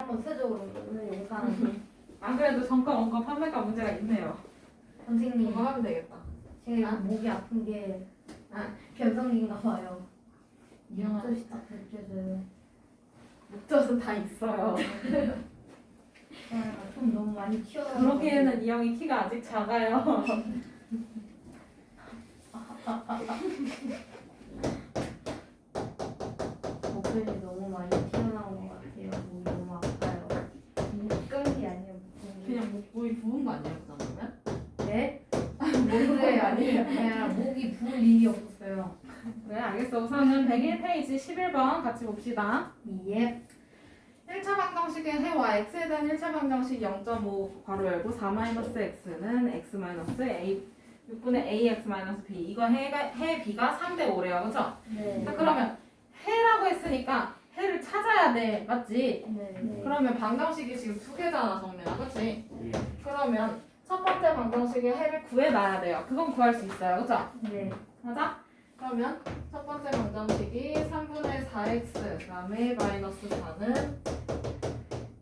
전체적으로는 영상 안 그래도 전과, 원과, 판매과 문제가 있네요. 선생님 이거 하면 되겠다. 제가 목이 아픈 게 변성기인가 봐요. 이형아, 뜻이 딱 느껴져요. 목젖은 다 있어요. 좀 너무 많이 튀어나와. 그러기에는 이 형이 키가 아직 작아요. 목소리 너무 많이 튀어나온 것 같아요. 목이 너무 아파요. 목감기 아니에요. 목감기. 그냥 목이 부은 거 아니에요, 그 정도면? 네? 목이 아니에요. 그냥 목이 부을 일이 없었어요. 네, 알겠어. 우선은 101페이지 11번 같이 봅시다. 예. 1차 방정식의 해와 x에 대한 1차 방정식 0.5 괄호 열고 4-x는 x-a 6분의 ax-b 이거 해 b가 3대 5래요. 그죠? 네. 자, 그러면 해라고 했으니까 해를 찾아야 돼. 맞지? 네. 그러면 방정식이 지금 두 개잖아, 정민아. 그치? 예. 그러면 첫 번째 방정식의 해를 구해놔야 돼요. 그건 구할 수 있어요. 그죠? 네. 맞아? 그러면 첫 번째 방정식이 3분의 4x 그 다음에 마이너스 4는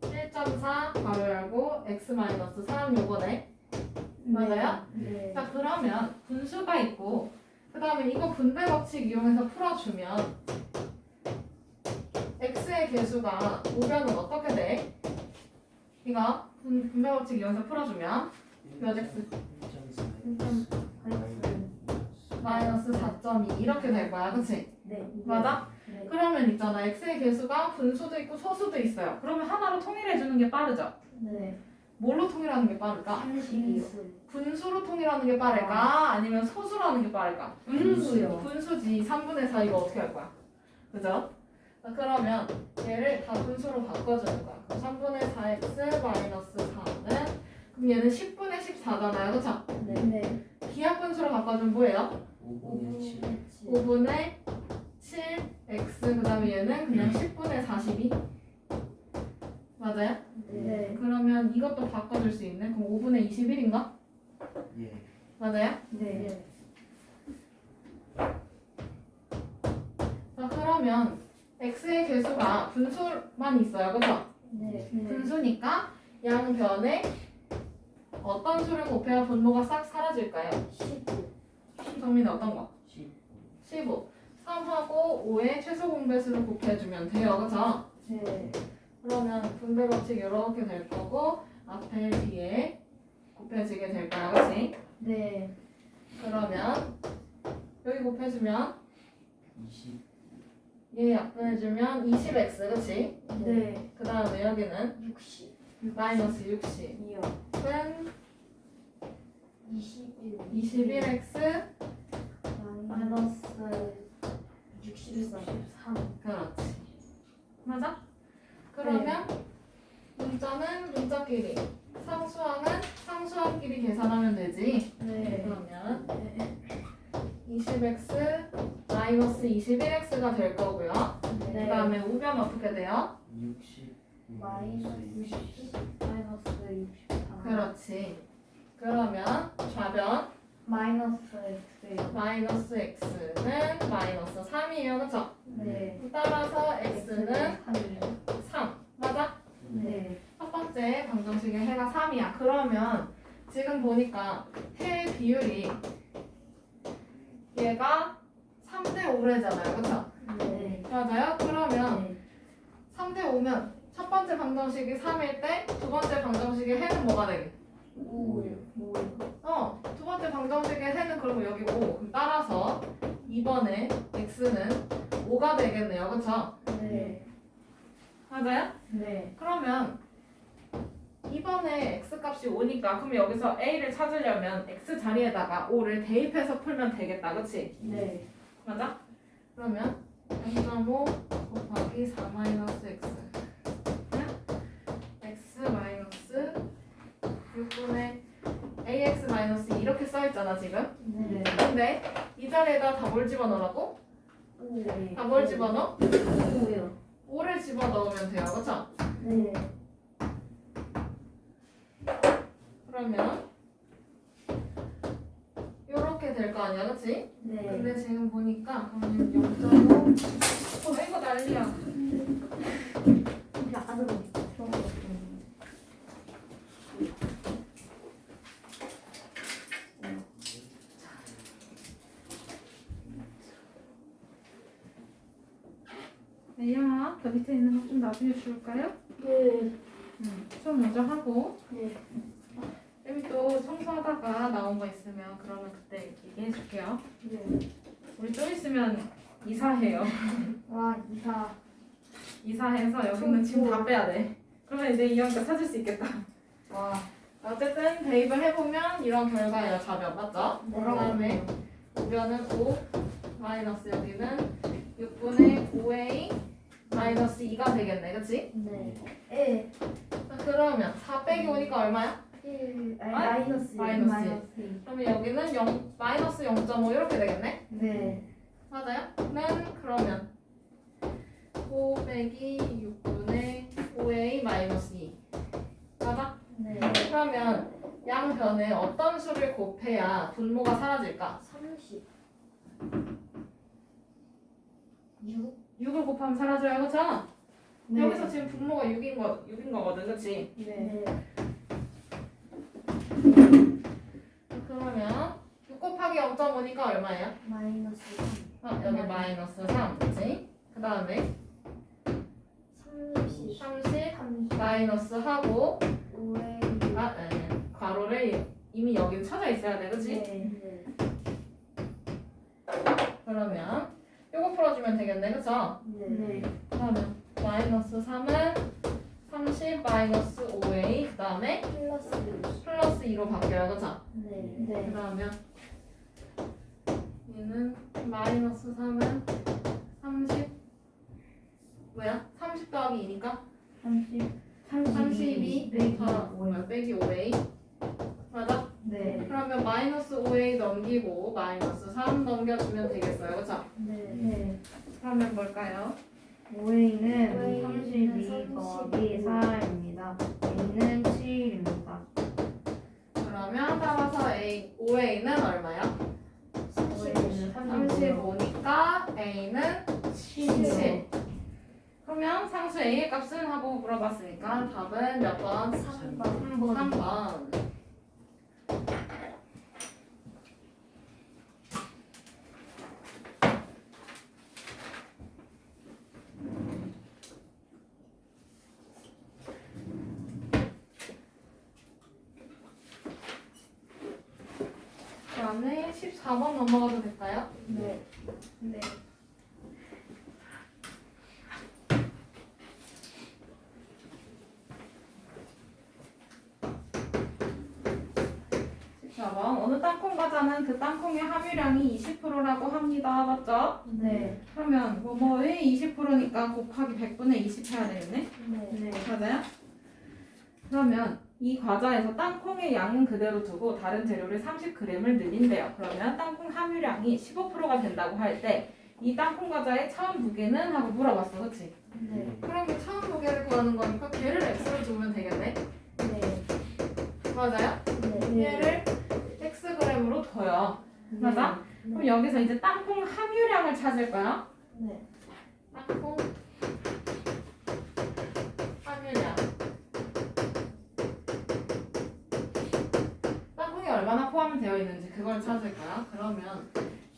1.4 괄호 열고 x 마이너스 3 요거네. 맞아요? 네. 자 그러면 분수가 있고 그 다음에 이거 분배 법칙 이용해서 풀어주면 x의 개수가 오변은 어떻게 돼? 이거 분배 법칙 이용해서 풀어주면 몇 x? 마이너스 4.2 이렇게 될 거야. 그치? 네. 맞아? 네. 그러면 있잖아. x의 개수가 분수도 있고 소수도 있어요. 그러면 하나로 통일해 주는 게 빠르죠? 네. 뭘로 통일하는 게 빠를까? 한식이요. 분수로 통일하는 게 빠를까? 아니면 소수로 하는 게 빠를까? 분수요. 분수지. 3분의 4 이거 어떻게 할 거야? 그죠? 자, 그러면 얘를 다 분수로 바꿔주는 거야. 그럼 3분의 4x 마이너스 4는 그럼 얘는 10분의 14잖아요. 그쵸? 네. 네. 기하분수로 바꿔주면 뭐예요? 5분의 7. 5분의 7x 그 다음에 얘는 그냥 10분의 42 맞아요? 네. 그러면 이것도 바꿔줄 수 있네. 그럼 5분의 21인가? 예. 맞아요? 네. 자 그러면 x의 개수가 분수만 있어요. 그죠? 네. 분수니까 양변에 어떤 수를 곱해야 분모가 싹 사라질까요? 19. 정민이 어떤 거? 10. 15 3하고 5의 최소 공배수를 곱해주면 돼요. 그죠? 네. 그러면 분배 법칙 이렇게 될 거고 앞에 뒤에 곱해지게 될 거야. 그치? 네. 그러면 여기 곱해주면 20. 얘 약분해주면 20x 그치? 네. 그 다음에 여기는 60. 마이너스 60 이요. 은 21. 21x 마이너스 63. 그렇지. 맞아? 그러면 문자는 문자끼리 상수항은 상수항끼리 계산하면 되지. 네. 그러면 20x 마이너스 21x가 될 거고요. 네. 그 다음에 우변 어떻게 돼요? 60. 마이너스 60. 마이너스 64. 그렇지. 그러면 좌변 마이너스 X요. 마이너스 x는 마이너스 3이에요. 그쵸? 네. 따라서 x는 3. 맞아? 네. 첫 번째 방정식의 해가 3이야. 그러면 지금 보니까 해 비율이 얘가 3대 5래잖아요. 그쵸? 네. 맞아요? 그러면 네. 3대 5면 첫 번째 방정식이 3일 때 두 번째 방정식의 해는 뭐가 되겠? 5요. 두 번째 방정식의 해는 그러면 여기 5. 그럼 따라서 이번에 x는 5가 되겠네요. 그쵸? 네. 맞아요? 네. 그러면 이번에 x 값이 5니까 그럼 여기서 a를 찾으려면 x 자리에다가 5를 대입해서 풀면 되겠다. 그치? 네. 맞아? 그러면 0.5 곱하기 4 마이너스 x x 마이너스 6분의 ax 마이너스 이렇게 써있잖아 지금. 네. 근데 이 자리에다 답을 집어넣으라고? 네. 답을 집어넣어? 5요. 5를 집어넣으면 돼요. 그쵸? 네. 그러면 요렇게 될 거 아니야. 그치? 네. 근데 지금 보니까 0.5 이거 난리야. 이게 안으로. 그 밑에 있는 거 좀 나중에 줄까요? 네. 수업 먼저 하고 네. 쌤이 또 청소하다가 나온 거 있으면 그러면 그때 얘기해 줄게요. 네. 우리 좀 있으면 이사해요. 와, 이사해서 여기는 짐 다 빼야 돼. 그러면 이제 2학년 때 찾을 수 있겠다. 와. 어쨌든 대입을 해보면 이런 결과예요. 답이 맞죠? 네. 그 다음에 우변은 5 마이너스 여기는 6분의 5a 마이너스 2가 되겠네. 그치? 네. 에. 그러면 4 빼기 5니까 얼마야? 1. 아니, 마이너스. 마이너스. 1. 그러면 여기는 0, 마이너스 0.5 이렇게 되겠네? 네. 맞아요? 는 그러면 5 빼기 6분의 5a 마이너스 2 맞아? 네. 그러면 양변에 어떤 수를 곱해야 분모가 사라질까? 30. 6. 6을 곱하면 사라져요. 그쵸? 네. 여기서 지금 분모가 6인 거거든. 그치? 네. 그러면 6 곱하기 0.5니까 얼마예요? 마이너스 여기 마이너스 3 그치? 그 다음에 30. 30 마이너스 하고 5에. 괄호를 이미 여기 쳐져 있어야 돼. 그치? 네. 그러면 요거 풀어주면 되겠네 그쵸? 네. 그러면 마이너스 3은 30 마이너스 5a 그 다음에 플러스. 플러스 2로 바뀌어요 그쵸? 네. 그 네. 다음에 얘는 마이너스 3은 30 뭐야? 30 더하기 2니까 32 빼기 5a 맞아? 네. 그러면 마이너스 5a 넘기고 마이너스 3 넘겨주면 되겠어요 그쵸? 네. 그러면 뭘까요? 5A는 32 32 더하기 4입니다. A는 7입니다. 그러면 따라서 5a는 얼마야? 35니까 a는 17 그러면 상수 a의 값은 하고 물어봤으니까 답은 몇 번? 3번. 3번 그다음에 14번 넘어가도 될까요? 네. 네. 어느 땅콩 과자는 그 땅콩의 함유량이 20%라고 합니다. 맞죠? 네. 그러면 뭐뭐의 20%니까 곱하기 100분의 20 해야 되겠네? 네. 맞아요? 그러면 이 과자에서 땅콩의 양은 그대로 두고 다른 재료를 30g을 늘린대요. 그러면 땅콩 함유량이 15%가 된다고 할 때 이 땅콩 과자의 처음 무게는? 하고 물어봤어. 그치? 네. 그럼 처음 무게를 구하는 거니까 걔를 x로 두면 되겠네? 네. 맞아요? 네. 얘를 xg으로 둬요. 맞아? 그럼 여기서 이제 땅콩 함유량을 찾을 거야. 네. 땅콩 함유량 땅콩이 얼마나 포함되어 있는지 그걸 찾을 거야. 그러면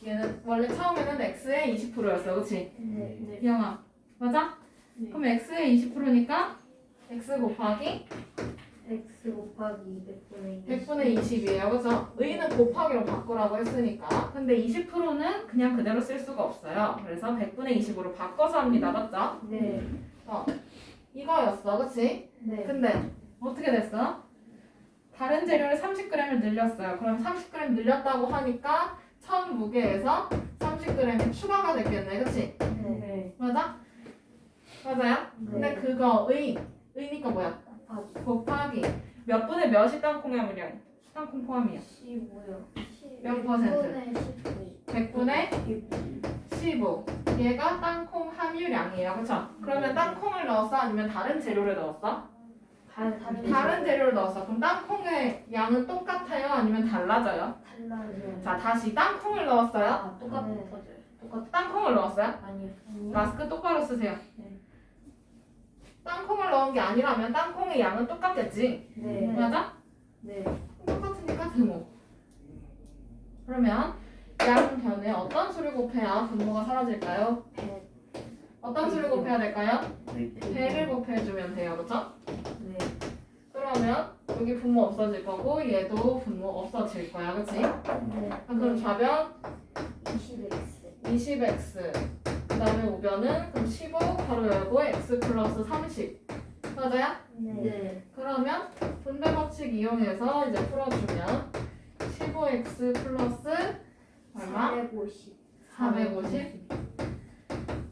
얘는 원래 처음에는 x의 20%였어. 그치? 네. 이영아 맞아? 네. 그럼 x의 20%니까 x 곱하기 X 곱하기 100분의 100분의 20이에요. 그래서 의는 곱하기로 바꾸라고 했으니까 근데 20%는 그냥 그대로 쓸 수가 없어요. 그래서 100분의 20으로 바꿔서 합니다. 맞죠? 네. 이거였어. 그치? 네. 근데 어떻게 됐어? 다른 재료를 30g을 늘렸어요. 그럼 30g 늘렸다고 하니까 처음 무게에서 30g이 추가가 됐겠네. 그치? 네. 맞아? 맞아요? 근데 네. 그거 의니까 뭐야? 곱하기 몇 분의 몇이 땅콩 함유량? 땅콩 포함이야. 15요. 몇 퍼센트? 100분의 15 얘가 땅콩 함유량이에요. 그쵸? 그러면 땅콩을 넣었어? 아니면 다른 재료를 넣었어? 다른 재료를 넣었어. 그럼 땅콩의 양은 똑같아요? 아니면 달라져요? 달라져요. 자, 다시 땅콩을 넣었어요? 똑같아져요. 땅콩을 넣었어요? 아니요. 마스크 똑바로 쓰세요. 네. 땅콩을 넣은 게 아니라면 땅콩의 양은 똑같겠지? 네. 맞아? 네. 똑같으니까 등호. 그러면 양변에 어떤 수를 곱해야 분모가 사라질까요? 100. 어떤 수를 곱해야 될까요? 100. 100을 곱해주면 돼요. 그쵸? 네. 그러면 여기 분모 없어질 거고 얘도 분모 없어질 거야. 그치? 네. 그럼 좌변 20x. 20x 그 다음에 우변은 그럼 15 가로 열고 x 플러스 30 맞아요? 네. 그러면 분배 법칙 이용해서 이제 풀어주면 15x 플러스 얼마? 450. 450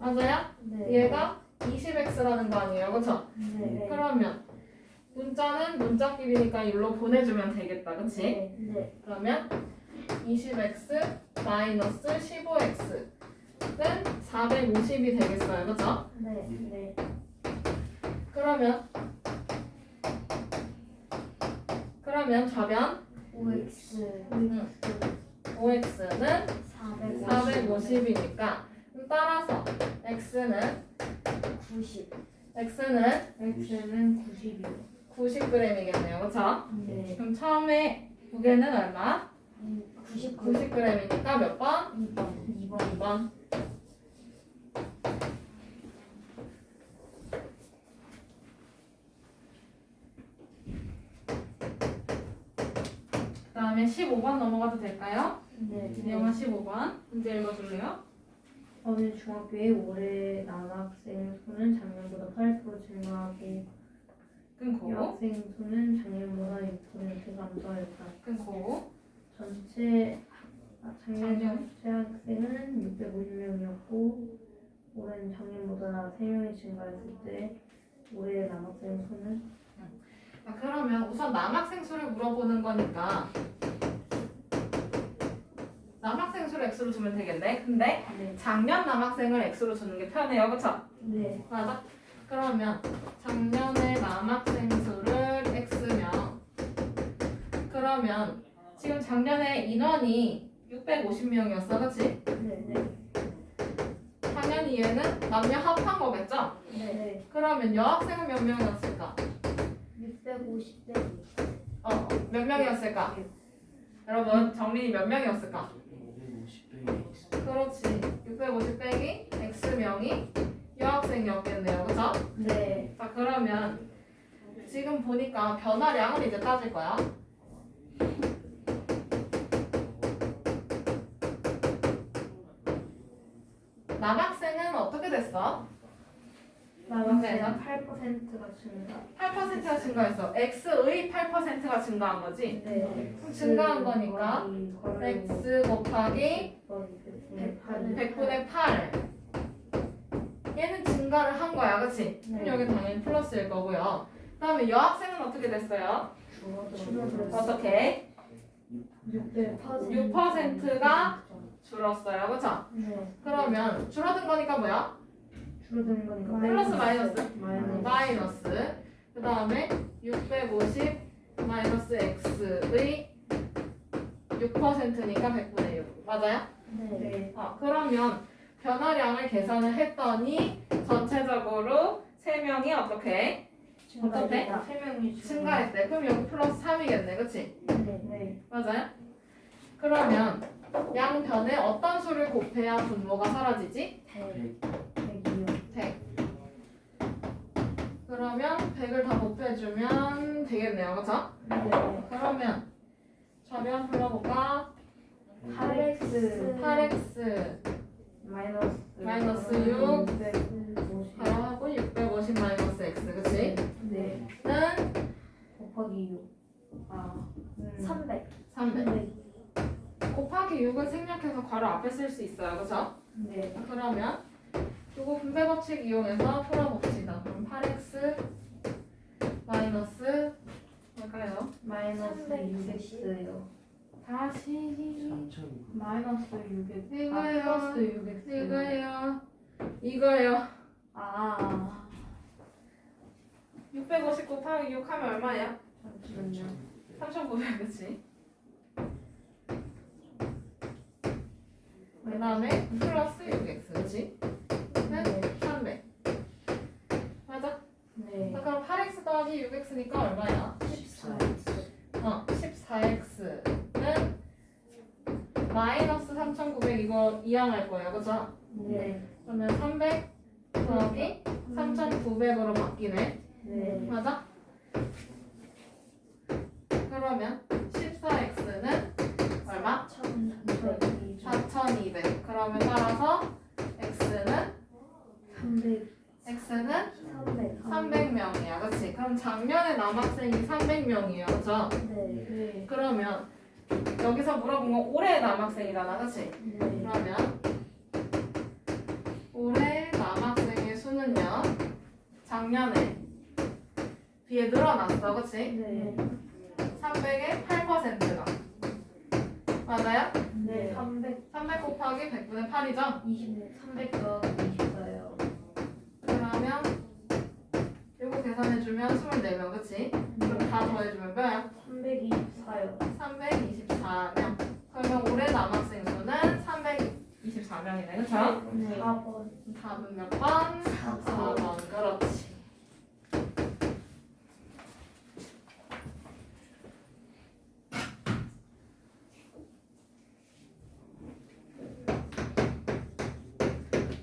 맞아요? 네. 얘가 20x라는 거 아니에요 그쵸? 네. 그러면 문자는 문자끼리니까 일로 보내주면 되겠다 그치? 네. 네. 그러면 20x 마이너스 15x는 450이 되겠어요 그쵸? 네. 네. 그러면 좌변 5x. 5x는 450. 450이니까 따라서 x는 90. x는 90이요. 90g이겠네요 그쵸? 네. 그럼 처음에 무게는 얼마? 99. 90g이니까 몇 번? 2번. 2번. 2번 그 다음에 15번 넘어가도 될까요? 네. 영화 15번 문제 읽어줄래요? 어느 중학교에 올해 남학생 수는 작년보다 8% 증가하고 끊고 여학생 수는 작년보다 6% 감소하였다. 끊고 작년 전체 학생은 650명이었고 올해는 작년보다 3명이 증가했을 때 올해 남학생 수는 그러면 우선 남학생 수를 물어보는 거니까 남학생 수를 x로 주면 되겠네 근데 네. 작년 남학생을 x로 주는 게 편해요 그쵸? 네. 맞아? 그러면 작년에 남학생 수를 x면 그러면 지금 작년에 인원이 650명이었어 그치? 네. 네. 당연히 얘는 남녀 합한 거겠죠? 네. 그러면 여학생은 몇 명이었을까? 650 빼기. 몇 명이었을까? 여러분 정민이 몇 명이었을까? 550 빼기 X. 그렇지 650 빼기 x명이 여학생이었겠네요 그쵸? 네. 자 그러면 지금 보니까 변화량을 이제 따질 거야 남학생은 어떻게 됐어? 남학생은 8%가 증가. 8%가 증가했어 x의 8%가 증가한 거지? 네. 그럼 증가한 거니까 x 곱하기 100분의 8 얘는 증가를 한 거야 그치? 그럼 네. 여기 당연히 플러스일 거고요 그 다음에 여학생은 어떻게 됐어요? 어떻게? 6%가 줄었어요 그쵸? 네. 그러면 줄어든 거니까 뭐야? 줄어드는 거니까 플러스 마이너스? 마이너스. 그 다음에 650 마이너스 x의 6%니까 100분의 6 맞아요? 네. 그러면 변화량을 계산을 했더니 전체적으로 3명이 어떻게? 어떻게? 3명이 증가했대. 그럼 여기 플러스 3이겠네. 그치? 네. 맞아요? 그러면 양변에 어떤 수를 곱해야 분모가 사라지지? 100이요. 100. 그러면 100을 다 곱해주면 되겠네요. 그쵸? 네. 그러면 좌변 불러볼까? 8x 8x 마이너스 6 바로 하고 650 마이너스 x 그치? 네. 는 곱하기 6. 300. 300 곱하기 6은 생략해서 괄호 앞에 쓸 수 있어요 그쵸? 네. 그러면 요거 분배 법칙 이용해서 풀어봅시다 그럼 8x 마이너스 뭘까요? 마이너스 6x요. 다시 3,900. 마이너스 6x. 이거예요. 플러스 6x. 이거예요 650 곱하기 6 하면 얼마야? 잠시만요. 3,900 그치? 그 다음에 플러스 6x 그치? 는 300 맞아? 네. 그럼 8x 더하기 6x니까 얼마야? 14x. 14x는 마이너스 3,900 이거 이항할 거예요 그죠? 네. 그러면 300 더하기 더하기 3,900으로 바뀌네. 네. 맞아? 그러면 14x는 얼마? 4,200. 그러면 따라서 x는 300명이야. 그치? 그럼 작년에 남학생이 300명이에요. 그죠? 네. 그러면 여기서 물어본 건 올해 남학생이잖아. 그치? 네. 그러면 올해 남학생의 수는요. 작년에 비해 늘어났어. 그치? 네. 300의 8%가. 맞아요? 네. 300 곱하기 100분의 8이죠? 300 더하기 24요. 그러면 요거 계산해주면 24명. 그치? 그럼 다 더해주면 몇야? 324요. 324명. 그러면 올해 남학생 수는 324명이네. 그쵸? 네. 4번. 답은 몇 번? 4번. 그렇지.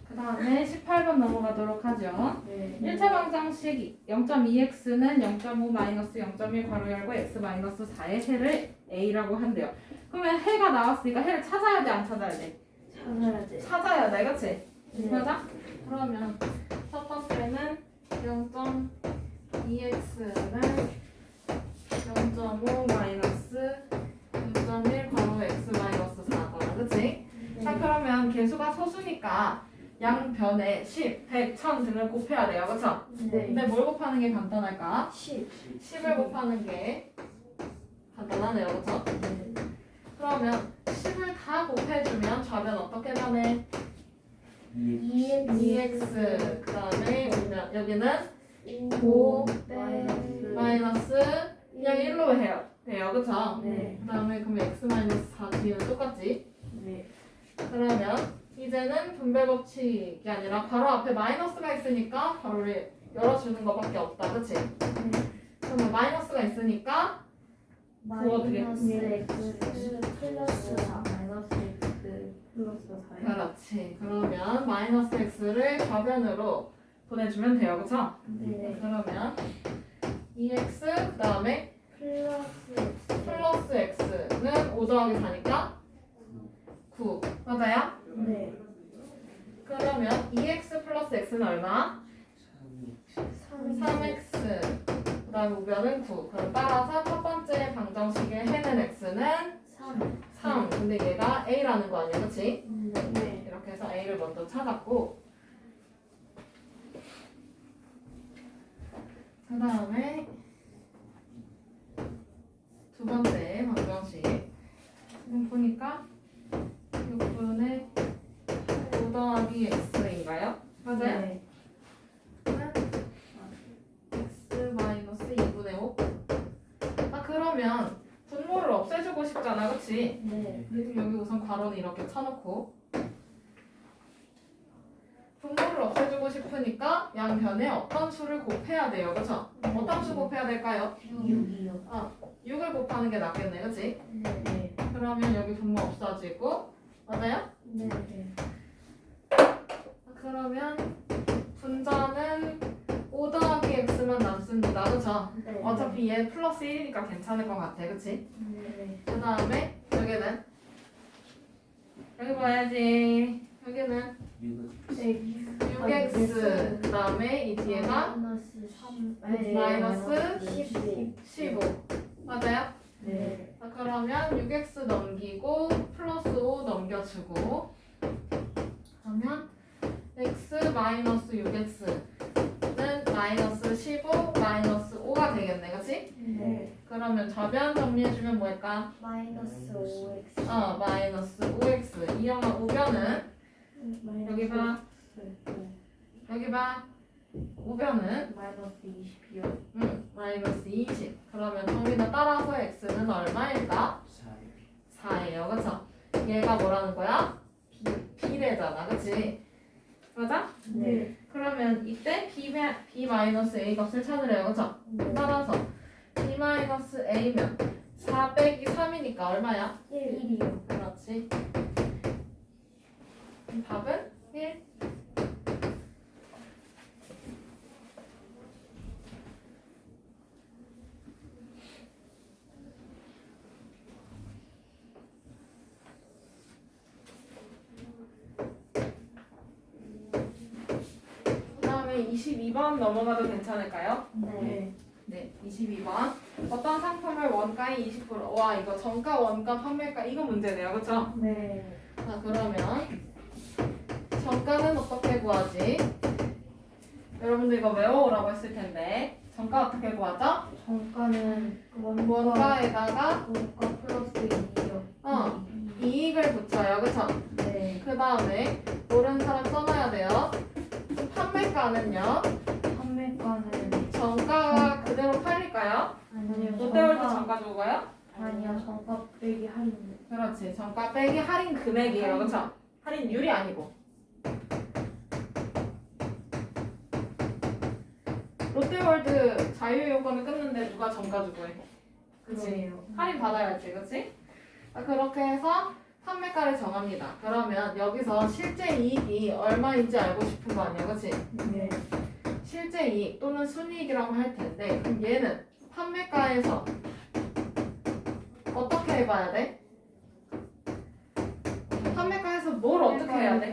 그 다음에 18번 넘어가도록 하죠. 네. 1차 방정식 0.2x는 0.5-0.1 괄호 열고 x-4의 해를 a라고 한대요. 그러면 해가 나왔으니까 해를 찾아야 돼, 안 찾아야 돼? 찾아야 돼. 찾아야 돼, 그치? 네. 맞아? 그러면 첫 번째는 0.2x는 0.5-0.1 괄호 x-4다. 그치? 자, 그러면 개수가 소수니까 양변에 10, 100, 1000 등을 곱해야 돼요. 그쵸? 네. 근데 뭘 곱하는 게 간단할까? 10. 10을 곱하는 게 간단하네요. 그쵸? 네. 그러면 10을 다 곱해주면 좌변 어떻게 변해? 2x 그 다음에 여기는 5 마이너스 그냥 1로 해요. 돼요. 그쵸? 네. 그 다음에 그럼 x-4 뒤는 똑같지? 네. 그러면 이제는 분배 법칙이 아니라 바로 앞에 마이너스가 있으니까 바로를 열어주는 것밖에 없다. 그치? 그러면 마이너스가 있으니까 마이너스 x 플러스 4 마이너스 x 플러스 4요. 그렇지. 그러면 마이너스 x를 좌변으로 보내주면 돼요. 그쵸? 네. 그러면 2x 그 다음에 플러스 x. 플러스 x는 5 더하기 4니까 9. 맞아요? 네. 그러면 2x 플러스 x는 얼마? 3x 그 다음 우변은 9. 그럼 따라서 첫 번째 방정식의 해는 x는 3. 근데 얘가 a라는 거 아니야, 그치? 네. 이렇게 해서 a를 먼저 찾았고 그 다음에 두 번째 방정식 지금 보니까 6분의 5 더하기 x인가요? 맞아요? 네. x 2분의 5. 아 그러면 분모를 없애주고 싶잖아, 그치? 네. 그럼 여기 우선 괄호는 이렇게 쳐놓고 분모를 없애주고 싶으니까 양변에 어떤 수를 곱해야 돼요, 그쵸? 어떤 수 곱해야 될까요? 6이요. 6을 곱하는 게 낫겠네, 그치? 네. 그러면 여기 분모 없어지고 맞아요? 네. 그러면 분자는 5 더하기 x만 남습니다, 그쵸? 네. 어차피 얘 플러스 1이니까 괜찮을 것 같아, 그치? 네. 그 다음에 여기는 여기 봐야지. 여기는 6x 그 다음에 이 뒤에가 마이너스 3 마이너스 15 맞아요? 네. 자, 그러면 6x 넘기고 플러스 5 넘겨주고 그러면 x 마이너스 6x는 마이너스 15 마이너스 5가 되겠네, 그치? 네. 그러면 좌변 정리해주면 뭐일까? 마이너스 5x. 마이너스 5x 이형아 우변은 여기 봐. 여기 봐. 우변은 마이너스 20이요. 마이너스 20. 그러면 정리는 따라서 x는 얼마일까? 4예요. 그쵸? 얘가 뭐라는 거야? b래잖아. 그치? 맞아? 네. 그러면 이때 b 마이너스 a 값을 찾으래요. 그쵸? 네. 따라서 b 마이너스 a면 4 빼기 3이니까 얼마야? 1이요. 그렇지. 답은 1. 22번 넘어가도 괜찮을까요? 네. 네, 22번. 어떤 상품을 원가의 20%. 와, 이거 정가, 원가, 판매가 이거 문제네요. 그쵸? 네. 자, 그러면 정가는 어떻게 구하지? 여러분들 이거 외워오라고 했을 텐데. 정가 어떻게 구하죠? 정가는 원가에다가 원가 플러스 2요. 어. 이익을 붙여요. 그쵸? 네. 그 다음에 모르는 사람 써놔야 돼요. 판매가는요. 판매가는 정가가 그대로 팔릴까요? 아니요. 롯데월드 정가 주고 가요? 아니요. 정가 빼기 할인. 그렇지. 정가 빼기 할인 금액이에요. 그쵸? 할인율이 아니고. 롯데월드 자유이용권을 끊는데 누가 정가 주고 해? 그치? 그러네요. 할인 받아야지. 그치? 자, 그렇게 해서 판매가를 정합니다. 그러면 여기서 실제 이익이 얼마인지 알고 싶은 거 아니야. 그치? 네. 실제 이익 또는 순이익이라고 할 텐데 그럼 얘는 판매가에서 어떻게 해봐야 돼? 판매가에서 뭘 어떻게 해야 돼?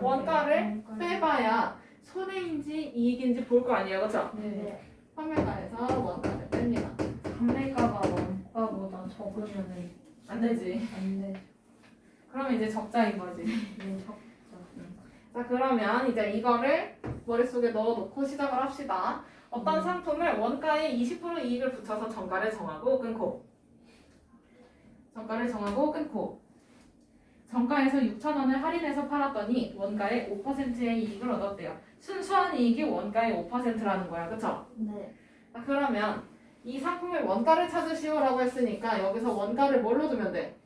원가를 빼봐야 손해인지 이익인지 볼 거 아니에요. 그쵸? 네. 판매가에서 원가를 뺍니다. 판매가가 원가보다 적으면은 안 되지. 안 돼. 그러면 이제 적자인 거지. 네. 적자. 자, 그러면 이제 이거를 머릿속에 넣어놓고 시작을 합시다. 어떤 상품을 원가에 20% 이익을 붙여서 정가를 정하고 끊고. 정가를 정하고 끊고. 정가에서 6,000원을 할인해서 팔았더니 원가의 5%의 이익을 얻었대요. 순수한 이익이 원가의 5%라는 거야. 그쵸? 네. 자, 그러면 이 상품의 원가를 찾으시오라고 했으니까 여기서 원가를 뭘로 두면 돼?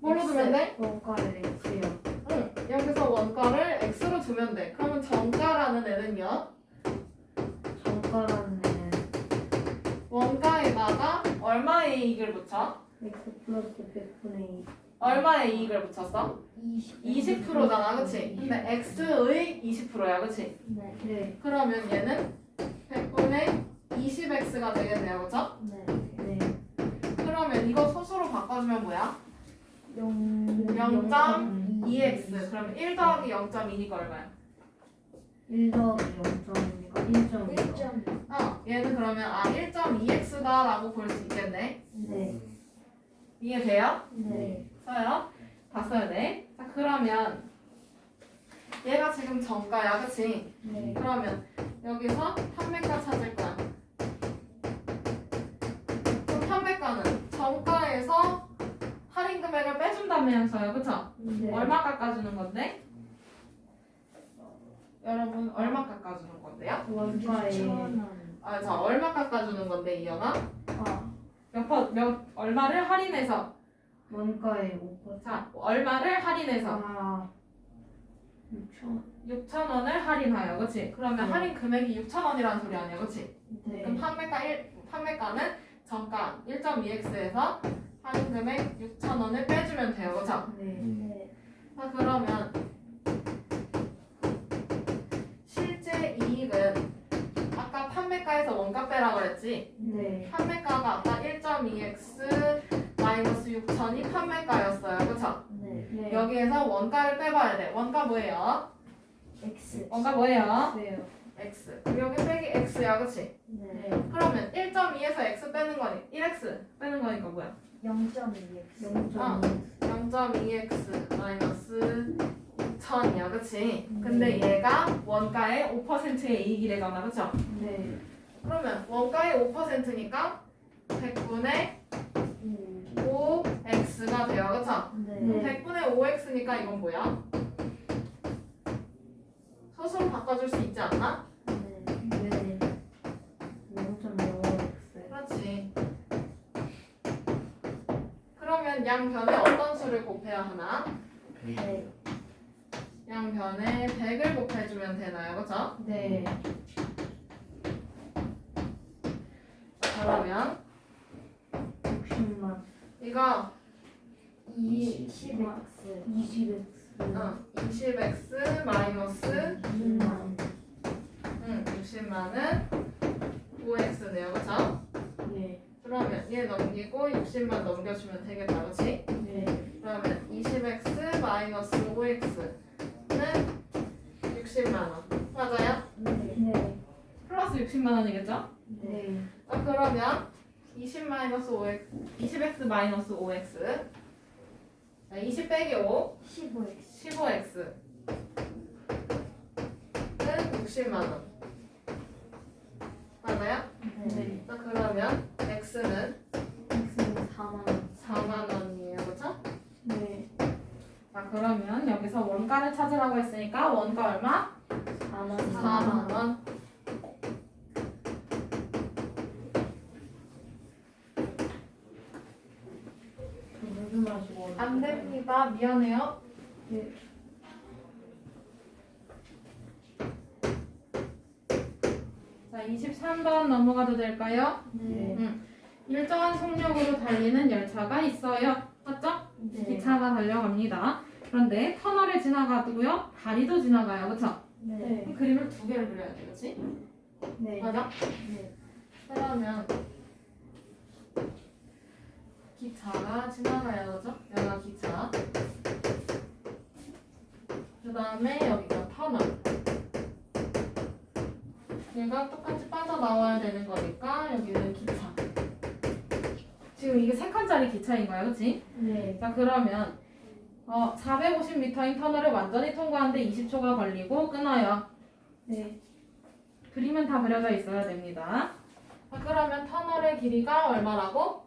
뭘로 두면 돼? 원가를 X요. 응. 여기서 원가를 X로 두면 돼. 그러면 정가라는 애는요? 정가라는 애는 원가에다가 얼마의 이익을 붙여? X 플러스 100분의 2. 얼마의 이익을 붙였어? 20%잖아. 그치? 근데 X의 20%야. 그치? 네. 네. 그러면 얘는 100분의 20X가 되겠네요. 그쵸? 네. 네. 그러면 이거 소수로 바꿔주면 뭐야? 0.2x. 그러면 1 더하기 0.2니까 얼마야? 1 더하기 0.2니까 1.2. 얘는 그러면 1.2x다라고 볼 수 있겠네. 네. 이해돼요? 네. 써요? 다 써야 돼. 자, 그러면 얘가 지금 정가야. 그치? 네. 그러면 여기서 판매가 찾을 거야. 그럼 판매가는 정가에서 할인 금액을 빼준다면서요. 그쵸? 네. 얼마 깎아주는 건데? 여러분 얼마 깎아주는 건데요? 원가에 자, 얼마 깎아주는 건데 이영아? 얼마를 할인해서 원가에 5%. 자 얼마를 할인해서 6천. 6,000원을 할인하여. 그치? 그러면 네. 할인 금액이 6,000원이라는 소리 아니야. 그치? 네. 그럼 판매가는 정가 1.2x에서 할인 금액 6,000원을 빼주면 돼요. 그쵸? 네. 네. 자, 그러면 실제 이익은 아까 판매가에서 원가 빼라 그랬지? 네. 판매가가 아까 1.2x 마이너스 6,000이 판매가였어요. 그쵸? 네. 네. 여기에서 원가를 빼봐야 돼. 원가 뭐예요? X. 뭔가 뭐예요? X요. x. 그리고 여기 빼기 x야. 그치? 네. 그러면 1.2에서 x 빼는 거니 1x 빼는 거니까 뭐야? 0.2X. 0.2x 마이너스 6,000이야. 그치? 네. 근데 얘가 원가의 5%의 이익이래잖아. 그쵸? 네. 그러면 원가의 5%니까 100분의 5x가 돼요. 그쵸? 네. 100분의 5x니까 이건 뭐야? 소수로 바꿔줄 수 있지 않나? 네. 네. 0.05X. 그렇지. 그러면 양변에 어떤 수를 곱해야 하나? 네. 양변에 100을 곱해주면 되나요? 그쵸? 네. 그러면 60만. 이거 20X. 20X. 20x 마이너스 20만. 60만은 5x네요. 그쵸? 네. 그러면 얘 넘기고 60만 넘겨주면 되겠다. 그치? 네. 그러면 20x 마이너스 5x는 60만원. 맞아요? 60만 원이겠죠? 네. 자, 그러면 20-5x 20x-5x 자, 20 빼기 5 15x. 15x는 60만 원 맞아요? 네. 자, 그러면 x는 x는 4만 원. 4만 원이에요, 그렇죠? 네. 자 그러면 여기서 원가를 찾으라고 했으니까 원가 얼마? 4만 4만 원. 무슨 맛이고? 안 됩니다. 미안해요. 네. 자 23번 넘어가도 될까요? 네. 일정한 속력으로 달리는 열차가 있어요. 맞죠? 네. 기차가 달려갑니다. 그런데 터널을 지나가고요. 다리도 지나가요. 그렇죠? 네. 그림을 두 개를 그려야 돼. 그렇지? 네. 맞아? 네. 그러면 기차가 지나가요, 그죠? 여기가 기차. 그 다음에 여기가 터널. 얘가 똑같이 빠져나와야 되는 거니까 여기는 기차. 지금 이게 3칸짜리 기차인 거야. 그렇지? 네. 자 그러면 450m인 터널을 완전히 통과하는데 20초가 걸리고 끊어요. 네. 그림은 다 그려져 있어야 됩니다. 자, 그러면 터널의 길이가 얼마라고?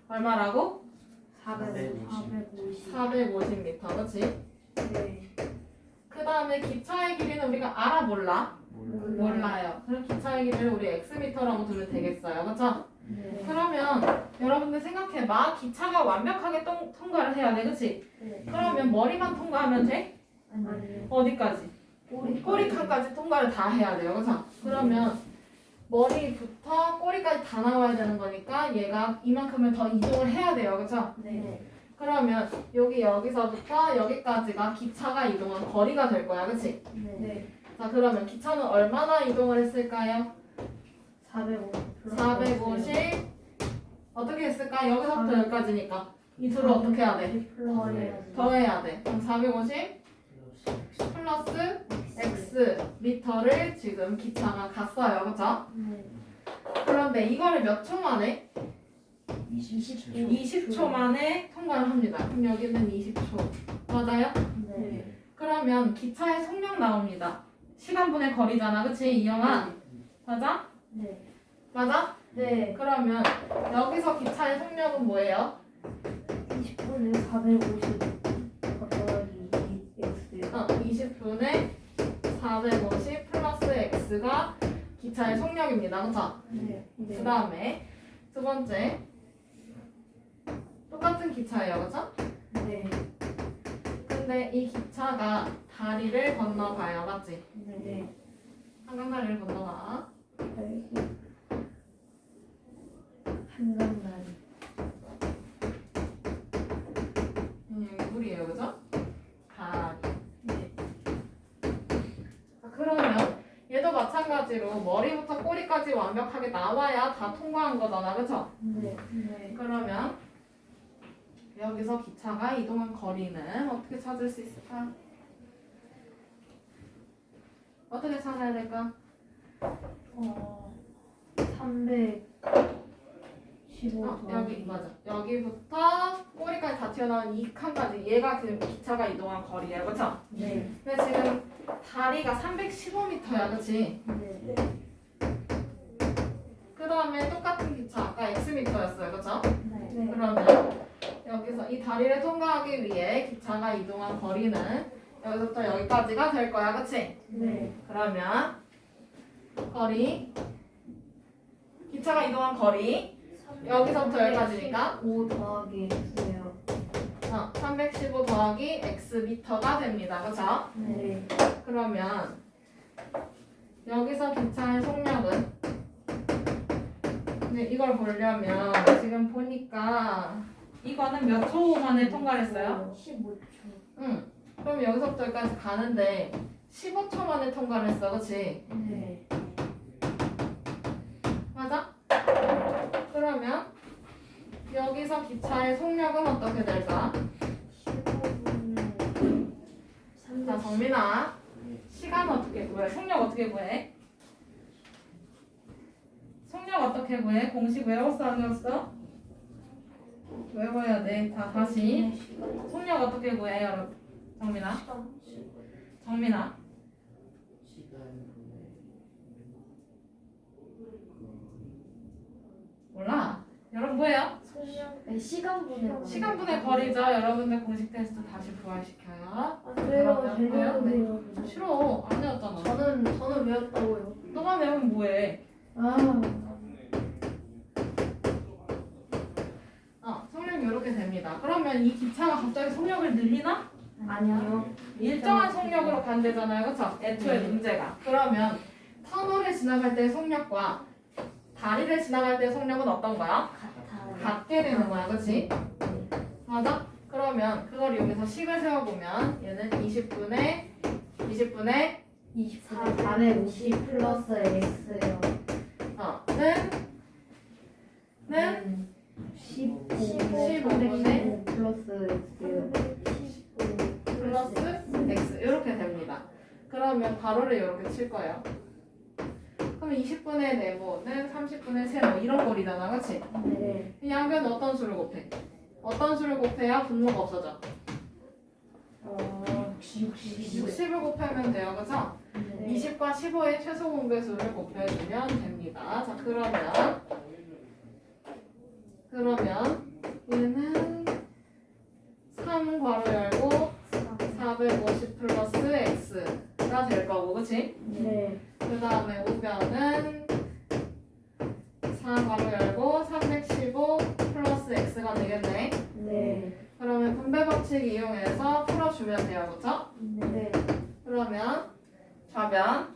얼마라고? 450. 450m, 그렇지? 네. 그 다음에 기차의 길이는 우리가 알아 몰라? 몰라요. 그럼 기차의 길이를 우리 xm라고 두면 되겠어요, 그렇죠? 네. 그러면 여러분들 생각해봐. 기차가 완벽하게 통과를 해야 돼, 그치? 네. 그러면 머리만 통과하면 돼? 아니. 어디까지? 꼬리칸까지 통과를 다 해야 돼요, 그쵸? 그러면 머리부터 꼬리까지 다 나와야 되는 거니까 얘가 이만큼을 더 이동을 해야 돼요, 그쵸? 네. 그러면 여기서부터 여기까지가 기차가 이동한 거리가 될 거야, 그치? 네. 자, 그러면 기차는 얼마나 이동을 했을까요? 450. 450 어떻게 했을까? 여기서부터 여기까지니까 이 둘을 어떻게 해야 돼? 플러스. 더해야 돼. 그럼 450 플러스 x 미터를 지금 기차가 갔어요. 그쵸? 네. 그런데 이거를 몇 초 만에? 20초. 20초 만에 통과를 합니다. 그럼 여기는 20초. 맞아요? 네. 그러면 기차의 속력 나옵니다. 시간분의 거리잖아. 그치? 이영아? 맞아? 네. 맞아? 네. 그러면 여기서 기차의 속력은 뭐예요? 20분에 450 더하기 x. 20분에 450 플러스 x가 기차의 속력입니다. 그쵸? 네. 그 다음에 두 번째 똑같은 기차예요. 그쵸? 네. 근데 이 기차가 다리를 건너가요. 맞지? 네. 한강다리를 건너가. 그리고 한강다리. 여기 물이에요. 그죠? 다리. 네. 자, 그러면 얘도 마찬가지로 머리부터 꼬리까지 완벽하게 나와야 다 통과한 거잖아. 그쵸? 네. 네. 그러면 여기서 기차가 이동한 거리는 어떻게 찾을 수 있을까? 어떻게 찾아야 될까? 315 여기 맞아. 여기부터 꼬리까지 다 튀어나온 이 칸까지 얘가 지금 기차가 이동한 거리예요. 그쵸? 네. 근데 지금 다리가 315m야. 그치? 네. 그 다음에 똑같은 기차 아까 xm였어요. 그쵸? 네. 그러면 여기서 이 다리를 통과하기 위해 기차가 이동한 거리는 여기서부터 여기까지가 될 거야. 그치? 네. 그러면 거리 기차가 이동한 거리 여기서부터 여기까지니까 5 더하기 x예요. 315 더하기 x 미터가 됩니다. 그쵸? 네. 그러면 여기서 기차의 속력은 근데 이걸 보려면 지금 보니까 이거는 몇 초 만에 통과를 했어요? 15초. 그럼 여기서부터 여기까지 가는데 15초 만에 통과를 했어. 그치? 네. 맞아? 그러면 여기서 기차의 속력은 어떻게 될까? 15분에 자, 정민아. 시간 어떻게 구해? 속력 어떻게 구해? 어떻게 구해? 공식 외웠어 안 외웠어? 외워야 돼. 자 다시 속력 어떻게 구해 여러분? 정민아. 정민아. 몰라. 여러분 뭐예요? 시간분의 시간분의 거리죠. 여러분들 공식 테스트 다시 부활시켜요. 안 돼요. 왜요? 돼요. 싫어. 안 외웠잖아. 저는 외웠다고요. 너만 외우면 뭐해? 속력이 이렇게 됩니다. 그러면 이 기차가 갑자기 속력을 늘리나? 아니요. 일정한 속력으로 간대잖아요. 그쵸? 애초에 문제가. 그러면 터널을 지나갈 때 속력과 다리를 지나갈 때 속력은 어떤 거야? 같아요. 같게 되는 거야. 그치? 맞아? 그러면 그걸 이용해서 식을 세워보면 얘는 20분에 450 플러스 X요. 는 15분의 플러스 X요. 플러스 x 이렇게 됩니다. 그러면 가로를 이렇게 칠 거예요. 그럼 20분의 네모는 30분의 세모 이런 거리잖아, 그렇지? 네. 이 양변은 어떤 수를 곱해? 어떤 수를 곱해야 분모가 없어져? 60을 곱하면 돼요, 그렇죠? 네. 20과 15의 최소 공배수를 곱해주면 됩니다. 자, 그러면 얘는 3 괄호 열고 450 플러스 x가 될 거고, 그치? 네. 그 다음에 우변은 4 괄호 열고 315 플러스 x가 되겠네. 네. 그러면 분배 법칙 이용해서 풀어주면 돼요, 그쵸? 네. 그러면 좌변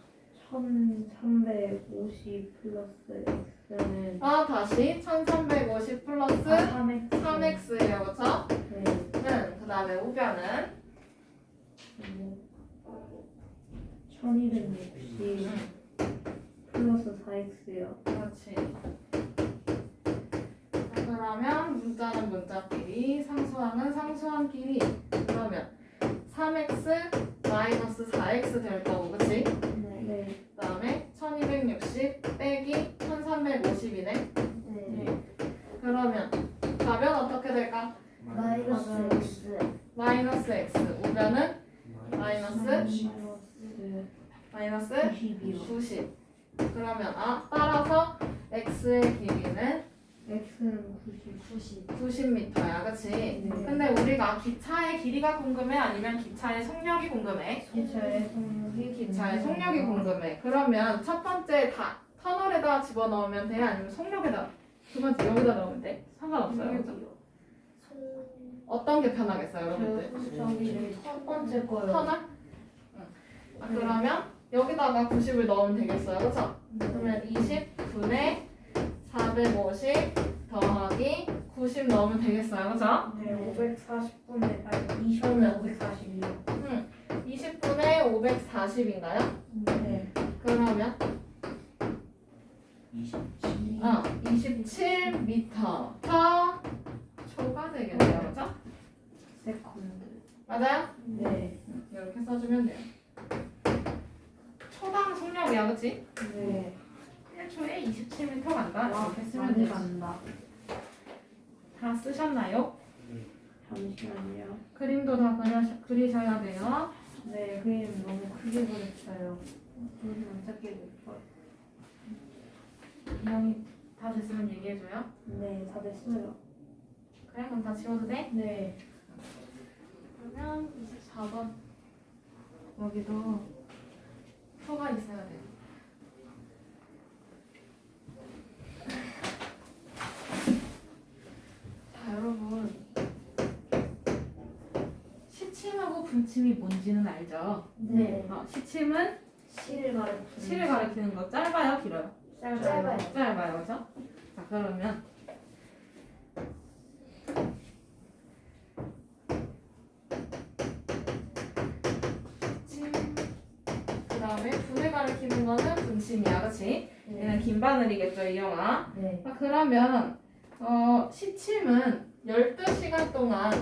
1350 플러스 X는 다시 1350 플러스 3x예요, 그쵸? 네. 그 다음에 우변은 1260 플러스 4X요. 그렇지. 자, 그러면 문자는 문자끼리, 상수항은 상수항끼리. 그러면 3x 마이너스 4x 될 거고, 그치? 네. 그 다음에 1260 빼기 1350이네. 네. 그러면 좌변 어떻게 될까? 마이너스 X. 마이너스 x. 우변은 마이너스 마이너스 90이요. 90. 그러면 따라서 x의 길이는 X는 90. 90m야, 그치? 네. 근데 우리가 기차의 길이가 궁금해? 아니면 기차의 속력이 궁금해? 기차의 속력이 기차의 속력이 궁금해. 그러면 첫 번째 터널에다 집어넣으면 돼? 아니면 속력에다? 두 번째 여기다 넣으면 돼? 상관없어요, 그죠? 어떤 게 편하겠어요, 여러분들? 저기를 첫 번째 거요. 터널? 응. 그러면 여기다가 90을 넣으면 되겠어요, 그죠? 그러면 20분의 450 더하기 90 넣으면 되겠어요, 그죠? 네, 540분에 아니 20분에 540이요. 20분의 540인가요? 네. 그러면 27. 27m 초가 되겠네요, 그죠? 세컨드. 맞아요? 네. 이렇게 써주면 돼요. 초당 속력이야, 그치? 네. 1초에 27m 간다. 이렇게 쓰면 많이 되지. 간다. 다 쓰셨나요? 잠시만요. 그림도 다 그리셔야 돼요. 네, 그림 너무 크게 그렸어요. 안 작게 그릴걸. 이형이 다 됐으면 얘기해줘요. 네, 다 됐어요. 그래? 그럼 다 지워도 돼? 네. 그러면 24번 여기도 표가 있어야 돼요. 자, 여러분 시침하고 분침이 뭔지는 알죠? 네. 시침은 실을 가르치는 실을 가리키는 거 짧아요, 길어요? 짧아요. 짧아요, 그죠? 자, 그러면 그 다음에 분을 가리키는 거는 분침이야, 그치? 얘는 긴 바늘이겠죠, 이 영화. 네. 그러면 시침은 12시간 동안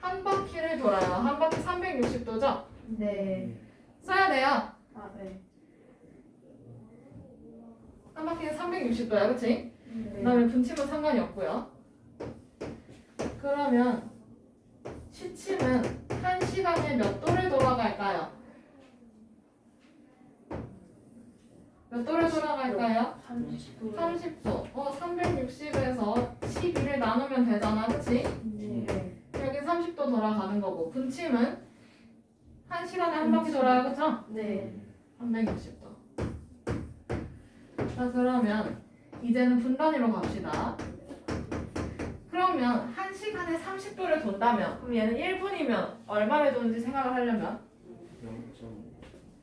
한 바퀴를 돌아요. 한 바퀴 360도죠? 네. 써야 돼요. 아, 네. 한 바퀴는 360도야, 그치? 네. 그 다음에 분침은 상관이 없고요. 그러면 시침은 1시간에 몇 도를 돌아갈까요? 몇 도를 돌아갈까요? 30도. 30도. 360에서 12를 나누면 되잖아, 그치? 네. 여기 30도 돌아가는 거고 분침은 1시간에 한 바퀴 돌아요, 그쵸? 네. 360도. 자, 그러면 이제는 분단위로 갑시다. 그러면 1시간에 30도를 돈다면 그럼 얘는 1분이면 얼마를 도는지 생각을 하려면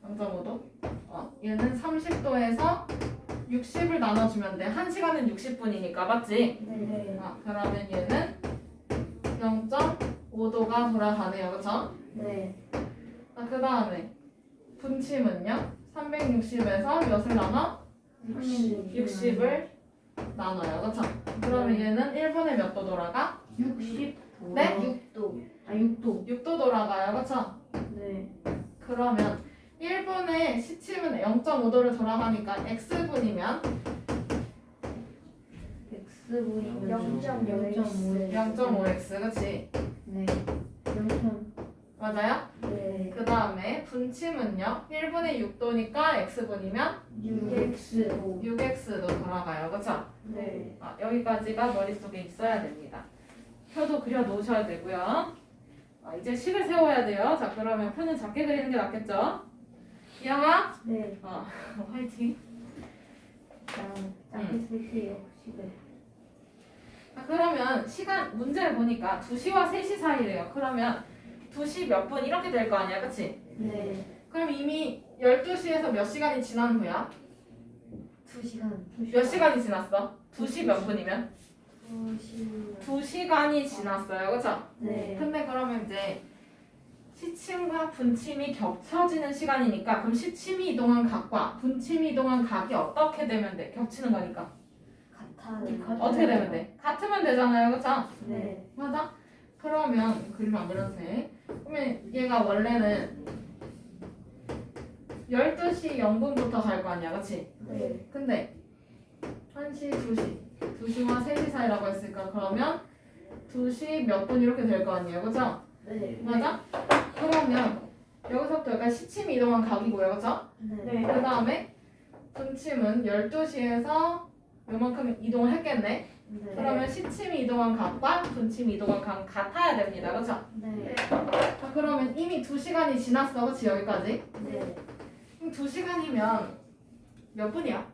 0.5도? 얘는 30도에서 60을 나눠주면 돼. 1시간은 60분이니까 맞지? 네. 그러면 얘는 0.5도가 돌아가네요, 그쵸? 네. 그 다음에 분침은요? 360에서 몇을 나눠? 60을 나눠요, 그쵸? 그러면 얘는 1분에 몇 도 돌아가? 60. 네? 6도. 6도. 6도 돌아가요, 그쵸? 네. 그러면 1분에 시침은 0.5도를 돌아가니까 x분이면 X분이 0.5x. 0.5x, 그치? 네. 0. 맞아요? 네. 그 다음에 분침은요? 1분에 6도니까 x분이면 6x. 6x도 돌아가요, 그쵸? 네. 여기까지가 머릿속에 있어야 됩니다. 표도 그려 놓으셔야 되고요. 이제 식을 세워야 돼요. 자, 그러면 표는 작게 그리는 게 낫겠죠? 이영아? 네. 화이팅. 짧게 쓸게요. 식을. 자, 그러면 문제를 보니까 2시와 3시 사이래요. 그러면 2시 몇 분 이렇게 될 거 아니야, 그치? 네. 그럼 이미 12시에서 몇 시간이 지난 후야? 2시간. 몇 시간이 지났어? 2시 몇 분이면? 2시간. 2시간이 지났어요, 그쵸? 네. 근데 그러면 이제 시침과 분침이 겹쳐지는 시간이니까 그럼 시침이 이동한 각과 분침이 이동한 각이 어떻게 되면 돼? 겹치는 거니까 같아요. 어떻게 되면 돼? 같으면 되잖아요, 그쵸? 네. 맞아? 그러면 그림 안 그려도 돼. 그러면 얘가 원래는 12시 0분부터 갈 거 아니야, 그치? 네. 근데 1시, 2시 2시와 3시 사이라고 했으니까 그러면 2시 몇 분 이렇게 될 거 아니에요, 그죠? 네. 맞아? 그러면 여기서부터 여기까지 시침이 이동한 각이고요, 그죠? 네. 그 다음에 분침은 12시에서 요만큼 이동을 했겠네? 네. 그러면 시침이 이동한 각과 분침이 이동한 각은 같아야 됩니다, 그죠? 네. 자, 그러면 이미 2시간이 지났어, 그치? 여기까지? 네. 그럼 2시간이면 몇 분이야?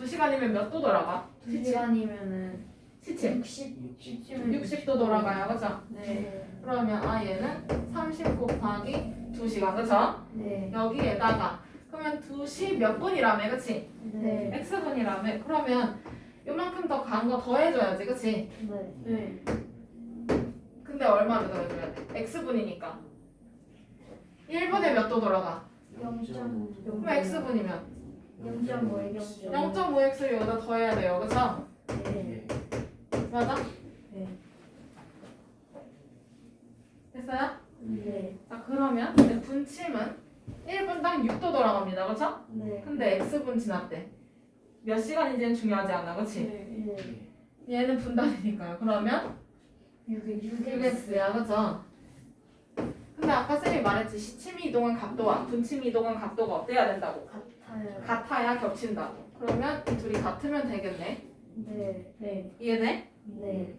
2시간이면 몇 도 돌아가? 2시간이면은 시침 60쯤은 60도 돌아가요, 그죠? 네. 그러면 얘는 30 곱하기 2시간, 그죠? 네. 여기에다가 그러면 2시 몇 분이라며, 그치? 네. x분이라며. 그러면 요만큼 더 간 거 더해줘야지, 그치? 네. 네. 근데 얼마를 더해줘야 돼? x분이니까 1분에 몇 도 돌아가? 0.5. 그럼 x분이면 0.5에 0.5x를 여기다 더해야 돼요, 그쵸? 네. 맞아? 네. 됐어요? 네. 자, 그러면 이제 분침은 1분당 6도 돌아갑니다, 그쵸? 네. 근데 x분 지났대. 몇 시간인지는 중요하지 않아, 그치? 네. 얘는 분단이니까요. 그러면 6x. 6x야, 그쵸? 근데 아까 쌤이 말했지, 시침이 이동한 각도와 분침이 이동한 각도가 어때야 된다고? 같아요. 같아야 겹친다고. 그러면 이 둘이 같으면 되겠네. 네. 네. 이해돼? 네.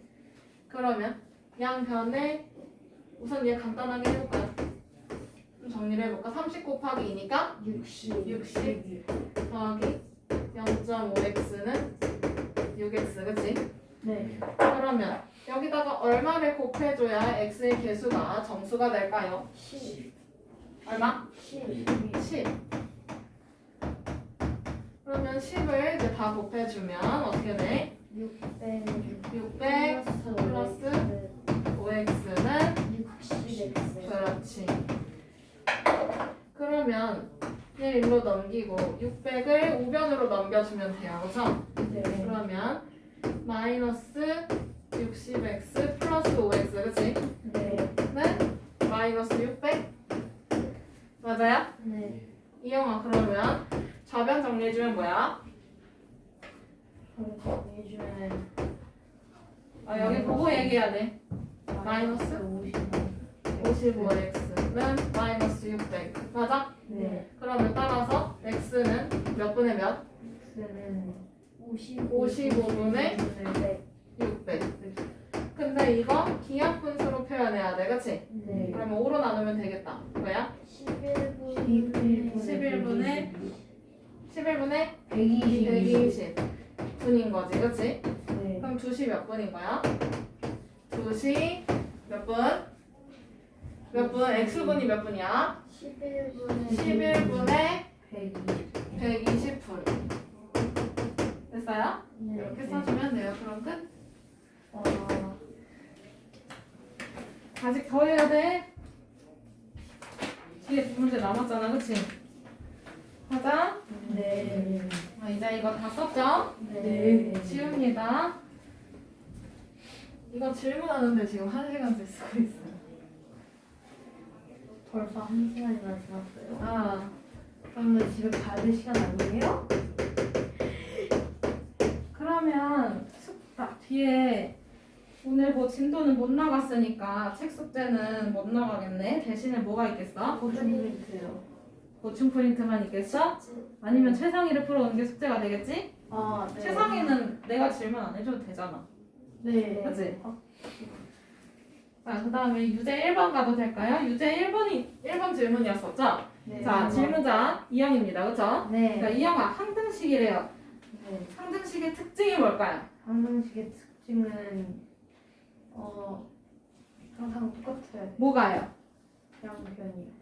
그러면 양변에 우선 얘 간단하게 해볼까요? 좀 정리를 해볼까? 30 곱하기 2니까 60. 60 더하기 0.5x는 6x, 그치? 네. 그러면 여기다가 얼마를 곱해줘야 x의 개수가 정수가 될까요? 10. 얼마? 10. 10. 그러면 10을 이제 다 곱해주면 어떻게 돼? 600. 600 플러스 5x는 60x. 그렇지. 그러면 얘 일로 넘기고 600을 우변으로 넘겨주면 돼요, 그죠? 네. 그러면 마이너스 60x 플러스 5x, 그치? 네. 는 마이너스 600? 맞아요? 네. 이영아, 그러면 좌변 정리해주면 뭐야? 정리해주면 아 여기 보고 얘기해야 돼. 마이너스 55x는 마이너스 600 맞아? 네. 그러면 따라서 x는 몇 분의 몇? x는 55분의 600 근데 이거 기하분수로 표현해야 돼 그치? 네. 그러면 5로 나누면 되겠다 뭐야? 11분의 11분의 120. 120분인 거지 그치? 네. 그럼 2시 몇 분인 거야? 2시 몇 분? 몇 분? x분이 몇 분이야? 11분의 120분 됐어요? 네. 이렇게 써주면 돼요 그럼 끝? 아직 더 해야 돼 뒤에 두 문제 남았잖아 그치? 하자 네. 이제 이거 다 썼죠? 네. 지웁니다 이거 질문하는데 지금 1시간째 쓰고 있어요 벌써 1시간이나 지났어요. 아 그러면 집에 가야 될 시간 아니에요? 그러면 뒤에 오늘 뭐 진도는 못 나갔으니까 책 숙제는 못 나가겠네. 대신에 뭐가 있겠어? 보충프린트요. 보충 프린트만 있겠어? 아니면 최상위를 풀어오는 게 숙제가 되겠지? 아, 네. 최상위는 내가 질문 안 해줘도 되잖아. 네. 그치? 자, 그 다음에 유제 1번 가도 될까요? 유제 1번 질문이었었죠? 네. 자, 질문자 이영입니다. 그쵸? 네. 그러니까 이영아, 항등식이래요. 네. 항등식의 특징이 뭘까요? 항등식의 특징은 항상 똑같아요. 뭐가요? 양변이.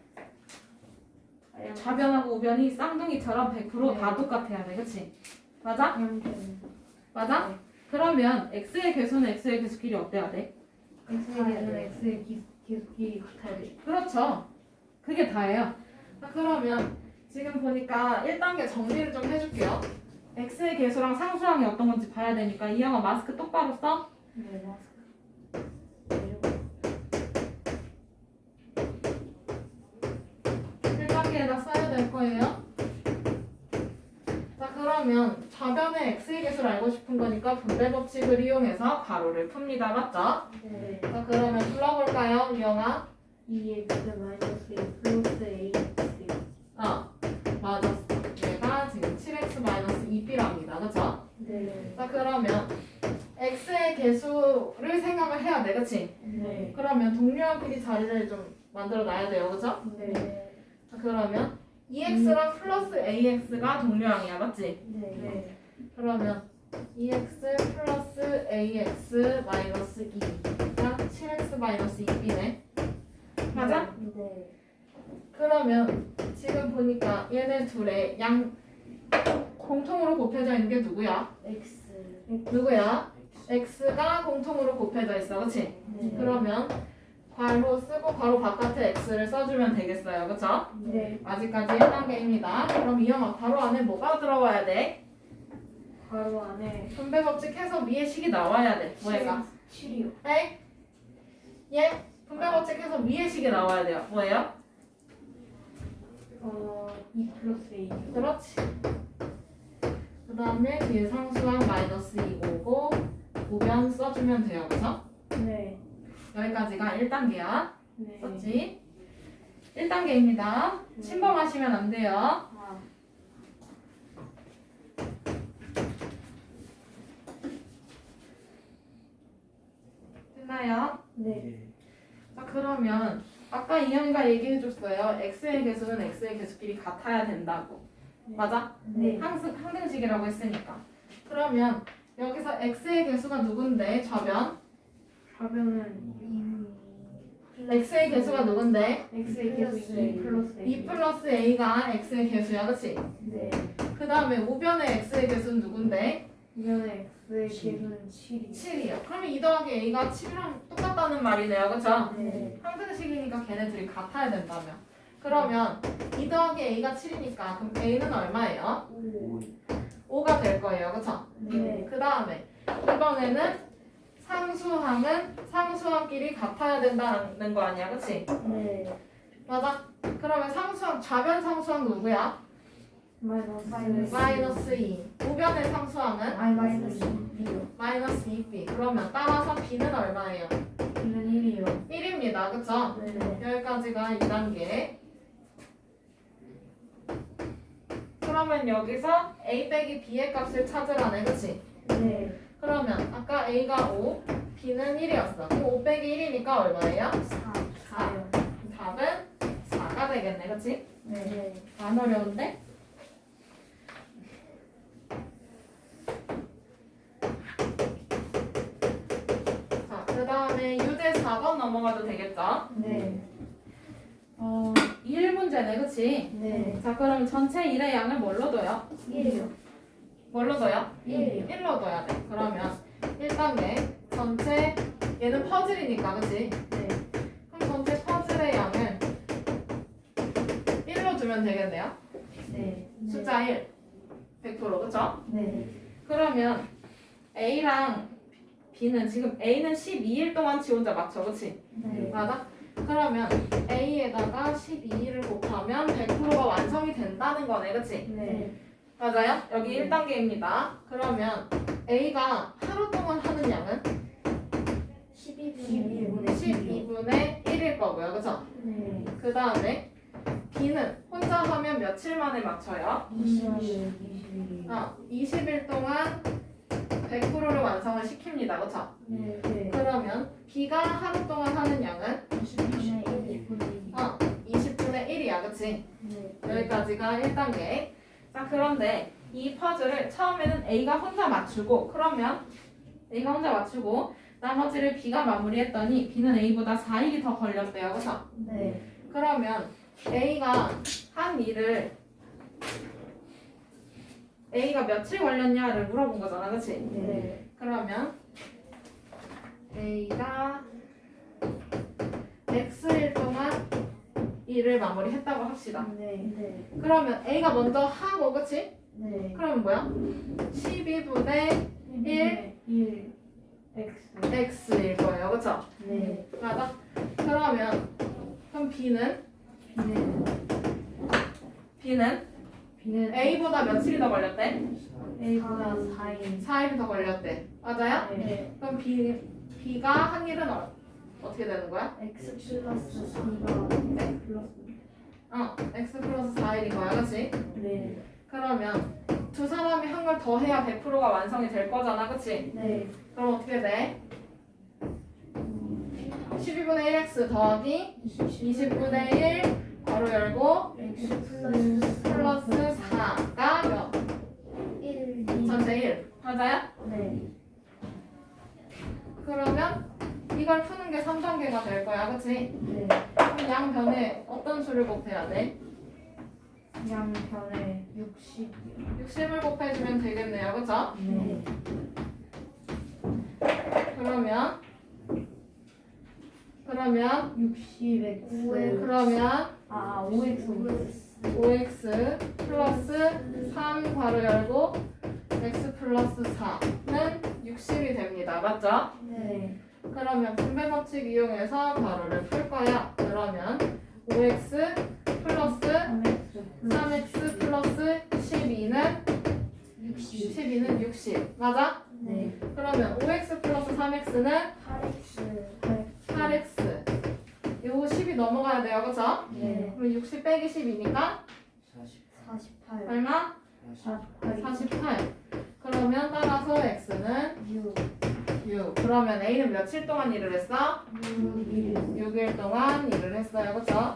좌변하고 우변이 쌍둥이처럼 100% 다 네. 똑같아야 돼. 그치? 맞아? 양변. 맞아? 네. 그러면 x의 개수는 x의 개수끼리 어때야 돼? x의 개수는 x의 계속끼리 같아야 돼. 그렇죠. 그게 다예요. 자, 그러면 지금 보니까 1단계 정리를 좀 해줄게요 x의 개수랑 상수항이 어떤 건지 봐야 되니까 이영아 마스크 똑바로 써. 네, 마스크. 1단계에다 써야 될 거예요 자 그러면 좌변의 x의 개수를 알고 싶은 거니까 분배 법칙을 이용해서 가로를 풉니다 맞죠? 네. 자 그러면 불러볼까요 이영아? 2x 마이너스 2 플러스 ax. 맞았어 얘가 지금 7x-2b랍니다 그쵸? 네. 자 그러면 x의 개수를 생각을 해야 돼 그치? 네. 그러면 동료끼리 자리를 좀 만들어 놔야 돼요 그쵸? 네. 자 그러면 2x랑 플러스 ax가 동료항이야 맞지? 네. 그러면 2x 플러스 ax 마이너스 2가 7x 마이너스 2b네 맞아? 네. 그러면 지금 보니까 얘네 둘의 양 공통으로 곱해져 있는 게 누구야? x. 누구야? x가 공통으로 곱해져 있어 그치? 네. 그러면 괄호 쓰고 괄호 바깥에 x를 써주면 되겠어요 그쵸? 네. 아직까지 1단계입니다 그럼 이영아 괄호 안에 뭐가 들어와야 돼? 바로 안에 분배 법칙 해서 위에 식이 나와야 돼 뭐예요? 7이요. 에이? 예? 분배 법칙 해서 위에 식이 나와야 돼요 뭐예요? 2 플러스 a. 그렇지 그 다음에 뒤에 상수항 마이너스 2고고 우변 써주면 돼요 그쵸? 네. 여기까지가 1단계야 네. 썼지? 1단계입니다 침범하시면 안 돼요 아. 됐나요? 네. 자 그러면 아까 이현이가 얘기해줬어요 x의 개수는 x의 개수끼리 같아야 된다고 맞아? 네. 항등식이라고 했으니까 그러면 여기서 x의 개수가 누군데 좌변? 좌변은 x의 개수가 누군데? x의 계수 2 플러스 a. 2 플러스 a가 x의 개수야 그치? 네. 그 다음에 우변의 x의 개수는 누군데? 이변의 x의 계수는 7이. 7이요 그러면 2 더하기 a가 7이랑 똑같다는 말이네요 그쵸? 네. 항등식이니까 걔네들이 같아야 된다며 그러면 2 더하기 a가 7이니까 그럼 a는 얼마예요? 5가 될 거예요 그쵸? 네. 그 다음에 이번에는 상수항은 상수항끼리 같아야 된다는 거 아니야 그치? 네. 맞아? 그러면 상수항 좌변 상수항 누구야? 마이너스 마이너스 2 우변의 상수항 B방은 I 마이너스 2B요. 마이너스 2B. 그러면 따라서 B는 얼마예요? B는 1이요. 1입니다. 그쵸? 네. 여기까지가 2단계. 그러면 여기서 A 빼기 B의 값을 찾으라네. 그치? 네. 그러면 아까 A가 5, B는 1이었어. 그럼 5 빼기 1이니까 얼마예요? 4요. 답은 4가 되겠네. 그치? 네. 안 어려운데? 자, 그 다음에 유제 4번 넘어가도 되겠죠? 네. 1문제네. 그치? 네. 자, 그럼 전체 1의 양을 뭘로 둬요? 1이요. 뭘로 둬요? 1이요. 1로 둬야 돼. 그러면 1단계 전체 얘는 퍼즐이니까 그치? 네. 그럼 전체 퍼즐의 양을 1로 두면 되겠네요. 네. 숫자 1 100% 그쵸? 네. 그러면 A랑 B는 지금 A는 12일 동안 지 혼자 맞춰 그치? 네. 맞아? 그러면 A에다가 12일을 곱하면 100%가 완성이 된다는 거네 그치? 네. 맞아요? 여기 네. 1단계입니다. 그러면 A가 하루 동안 하는 양은 12분의 12분의 1일 거고요. 그죠? 네. 그 다음에 B는 혼자 하면 며칠 만에 맞춰요? 20일. 20일 동안 100%를 완성을 시킵니다. 그쵸? 네. 네. 그러면 B가 하루 동안 하는 양은 20분의 1. 20분의 1이야. 그치? 네. 여기까지가 1단계. 자, 그런데 이 퍼즐을 처음에는 A가 혼자 맞추고 그러면 A가 혼자 맞추고 나머지를 B가 마무리했더니 B는 A보다 4일이 더 걸렸대요. 그쵸? 네. 그러면 A가 한 일을 A가 며칠 걸렸냐를 물어본 거잖아. 그치? 네. 그러면 A가 X일 동안 일을 마무리했다고 합시다. 네. 네. 그러면 A가 먼저 하고 그치? 네. 그러면 뭐야? 12분의 1. X. X일 거예요. 그쵸? 네. 맞아? 그러면 그럼 B는 B는 A보다 며칠이 더 걸렸대? A보다 4일. 4일이 더 걸렸대. 맞아요? 네. 그럼 B가 한 일은 어떻게 되는 거야? X 플러스 B가 플러스. X 플러스 4일인 거야. 그치? 네. 그러면 두 사람이 한 걸 더 해야 100%가 완성이 될 거잖아. 그치? 네. 그럼 어떻게 돼? 12분의 1x 더하기 20분의 1 괄호 열고 X 플러스 4가 몇? 1. 전체 1 맞아요? 네. 그러면 이걸 푸는 게 3단계가 될 거야. 그치? 네. 그럼 양변에 어떤 수를 곱해야 돼? 양변에 60. 60을 곱해주면 되겠네요. 그쵸? 네. 그러면 60X. 그러면 5X. 5x 플러스 3 괄호 열고 x 플러스 4는 60이 됩니다. 맞죠? 네. 그러면 분배 법칙 이용해서 괄호를 풀 거야. 그러면 5x 플러스 3x 플러스 12는 60. 맞아? 네. 그러면 5x 플러스 3x는 8X. 8x. 요 10이 넘어가야 돼요. 그쵸? 네. 그럼 60 빼기 10이니까 48. 얼마? 48. 그러면 따라서 x는 6. 그러면 a는 며칠 동안 일을 했어? 6일. 6일 동안 일을 했어요. 그쵸?